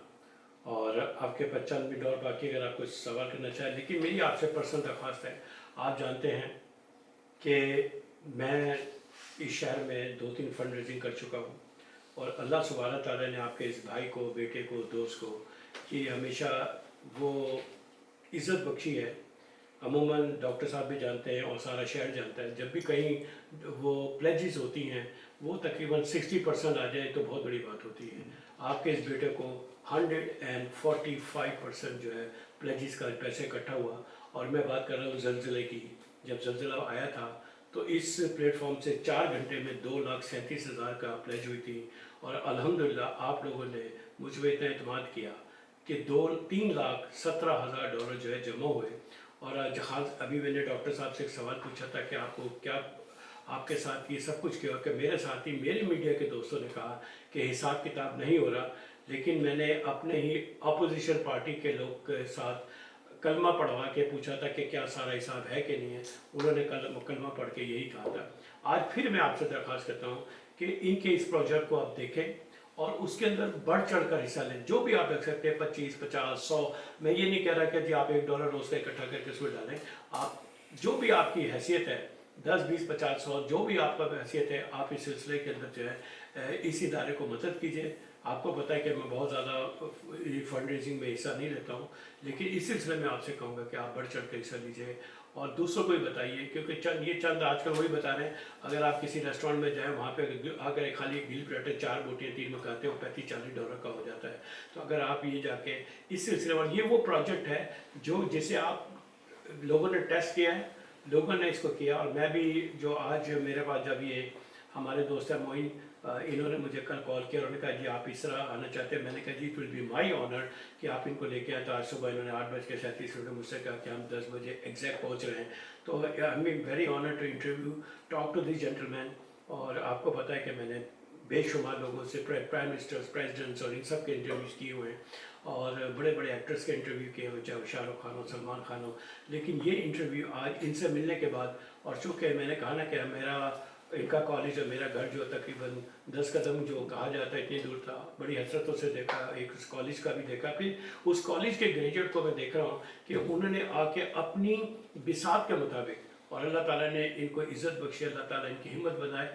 और आपके 55 मिनट और बाकी, अगर आप कुछ सवाल करना चाहें। लेकिन मेरी आपसे पर्सनल दरख्वास्त है, आप जानते हैं कि मैं इस शहर में 2-3 फंड रेजिंग कर चुका हूँ, और अल्लाह सुब्हाना तआला ने आपके इस भाई को, बेटे को, दोस्त को कि हमेशा वो इज़्ज़त बख्शी है। अमूमन डॉक्टर साहब भी जानते हैं और सारा शहर जानता है, जब भी कहीं वो प्लेजेस होती हैं वो तकरीबन 60% आ जाए तो बहुत बड़ी बात होती है। आपके इस बेटे को 145% जो है प्लेजेस का पैसे इकट्ठा हुआ, और मैं बात कर रहा हूँ ज़लज़ले की। जब ज़लज़ला आया था तो इस प्लेटफॉर्म से 4 घंटे में 2,37,000 का प्लेज हुई थी, और अल्हम्दुलिल्लाह आप लोगों ने मुझ पर इतना एतमाद किया कि $3,17,000 जो है जमा हुए। और जहाँ अभी मैंने डॉक्टर साहब से एक सवाल पूछा था कि आपको क्या, आपके साथ ये सब कुछ किया, कि मेरे साथ ही मेरे मीडिया के दोस्तों ने कहा कि हिसाब किताब नहीं हो रहा, लेकिन मैंने अपने ही अपोजिशन पार्टी के लोग के साथ कलमा पढ़वा के पूछा था कि क्या सारा हिसाब है कि नहीं है। उन्होंने कलमा पढ़ के यही कहा था। आज फिर मैं आपसे दरख्वास्त करता हूँ कि इनके इस प्रोजेक्ट को आप देखें और उसके अंदर बढ़ चढ़ कर हिस्सा लें। जो भी आप रख सकते हैं, 25, 50, 100। मैं ये नहीं कह रहा कि जी आप $1 रोज़ का इकट्ठा करके उसमें डालें। आप जो भी आपकी हैसियत है, 10, 20, 50, 100 जो भी आपका हैसियत है, आप इस सिलसिले के अंदर जो है इस इदारे को मदद कीजिए। आपको पता है कि मैं बहुत ज़्यादा फंड रेजिंग में हिस्सा नहीं लेता हूँ, लेकिन इस सिलसिले में आपसे कहूँगा कि आप बढ़ चढ़ कर हिस्सा लीजिए और दूसरों को भी बताइए, क्योंकि चंद आजकल वही बता रहे हैं। अगर आप किसी रेस्टोरेंट में जाएँ, वहाँ पे अगर खाली गिल प्लेटर 4 बोटियाँ 3 में खाते हो, $35-40 का हो जाता है। तो अगर आप ये जाके इस सिलसिले में, ये वो प्रोजेक्ट है जो जिसे आप लोगों ने टेस्ट किया है, लोगों ने इसको किया। और मैं भी जो आज मेरे पास जब ये हमारे दोस्त है मोइन, इन्होंने मुझे कल कॉल किया, उन्होंने कहा जी आप इस तरह आना चाहते हैं। मैंने कहा जी it will be my honour कि आप इनको लेके आए। तो आज सुबह इन्होंने 8:37 मुझसे कहा कि हम 10 बजे एग्जैक्ट पहुंच रहे हैं। तो I am very honour to interview talk to this gentleman. और आपको पता है कि मैंने बेशुमार लोगों से, प्राइम मिनिस्टर्स, प्रेसिडेंट्स और इन सब के इंटरव्यूज़ किए हुए हैं और बड़े बड़े एक्टर्स के इंटरव्यू किए हुए, चाहे शाहरुख खान हो, सलमान खान हो। लेकिन ये इंटरव्यू आज इनसे मिलने के बाद, और चूँकि मैंने कहा ना कि मेरा इनका कॉलेज और मेरा घर जो तकरीबन 10 कदम जो कहा जाता है इतनी दूर था, बड़ी हसरतों से देखा, एक उस कॉलेज का भी देखा। फिर उस कॉलेज के ग्रेजुएट को मैं देख रहा हूँ कि उन्होंने आके अपनी बिसात के मुताबिक, और अल्लाह ताला ने इनको इज़्ज़त बख्शी, अल्लाह ताला इनकी हिम्मत बनाए,